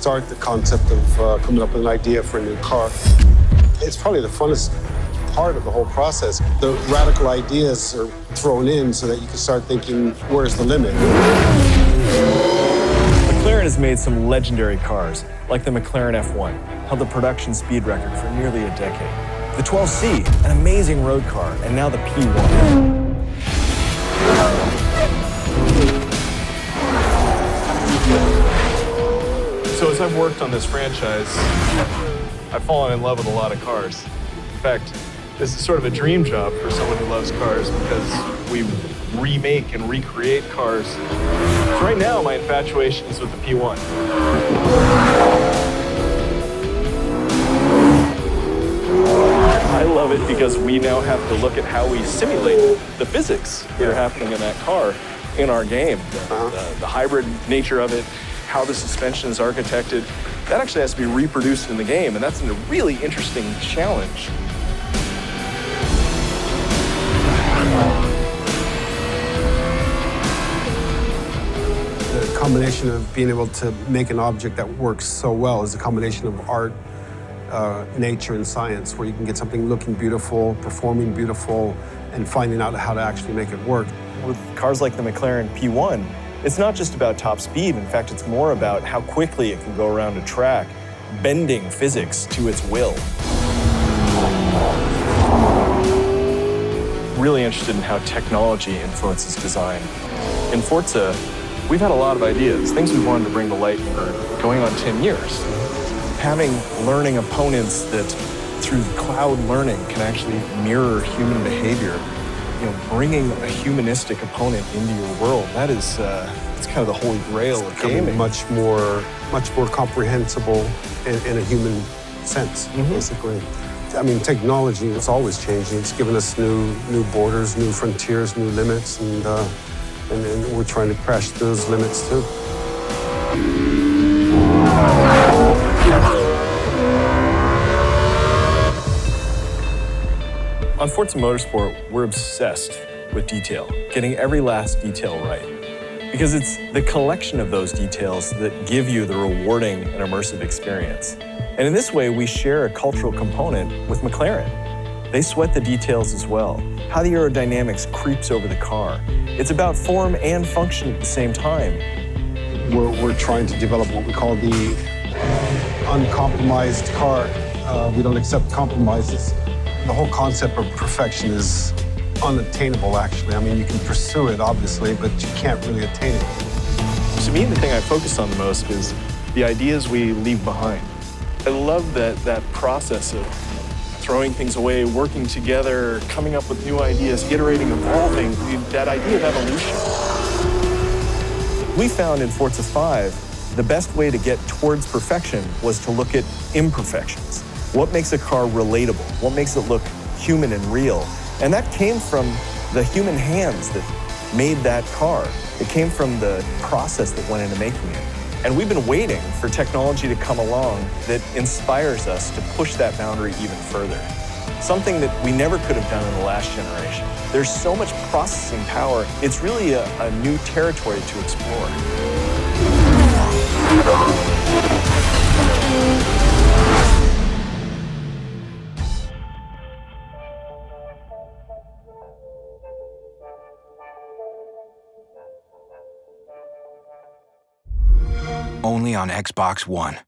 start the concept of coming up with an idea for a new car. It's probably the funnest part of the whole process. The radical ideas are thrown in so that you can start thinking, where's the limit? McLaren has made some legendary cars, like the McLaren F1, held the production speed record for nearly a decade. The 12C, an amazing road car, and now the P1. So as I've worked on this franchise, I've fallen in love with a lot of cars. In fact, this is sort of a dream job for someone who loves cars because we remake and recreate cars. So right now, my infatuation is with the P1. I love it because we now have to look at how we simulate the physics that are happening in that car in our game. The hybrid nature of it, how the suspension is architected, that actually has to be reproduced in the game, and that's a really interesting challenge. The combination of being able to make an object that works so well is a combination of art, nature, and science, where you can get something looking beautiful, performing beautiful, and finding out how to actually make it work. With cars like the McLaren P1, it's not just about top speed. In fact, it's more about how quickly it can go around a track, bending physics to its will. Really interested in how technology influences design. In Forza, we've had a lot of ideas, things we wanted to bring to light for going on 10 years. Having learning opponents that, through cloud learning, can actually mirror human behavior. Bringing a humanistic opponent into your world, that is, it's kind of the holy grail of gaming. Much more comprehensible in a human sense, basically. I mean, technology is always changing. It's given us new borders, new frontiers, new limits, and we're trying to crash those limits too. On Forza Motorsport, we're obsessed with detail, getting every last detail right. Because it's the collection of those details that give you the rewarding and immersive experience. And in this way, we share a cultural component with McLaren. They sweat the details as well, how the aerodynamics creeps over the car. It's about form and function at the same time. We're trying to develop what we call the uncompromised car. We don't accept compromises. The whole concept of perfection is unattainable, actually. I mean, you can pursue it, obviously, but you can't really attain it. To me, the thing I focus on the most is the ideas we leave behind. I love that process of throwing things away, working together, coming up with new ideas, iterating, evolving, that idea of evolution. We found in Forza 5, the best way to get towards perfection was to look at imperfections. What makes a car relatable? What makes it look human and real? And that came from the human hands that made that car. It came from the process that went into making it. And we've been waiting for technology to come along that inspires us to push that boundary even further. Something that we never could have done in the last generation. There's so much processing power, it's really a new territory to explore. Only on Xbox One.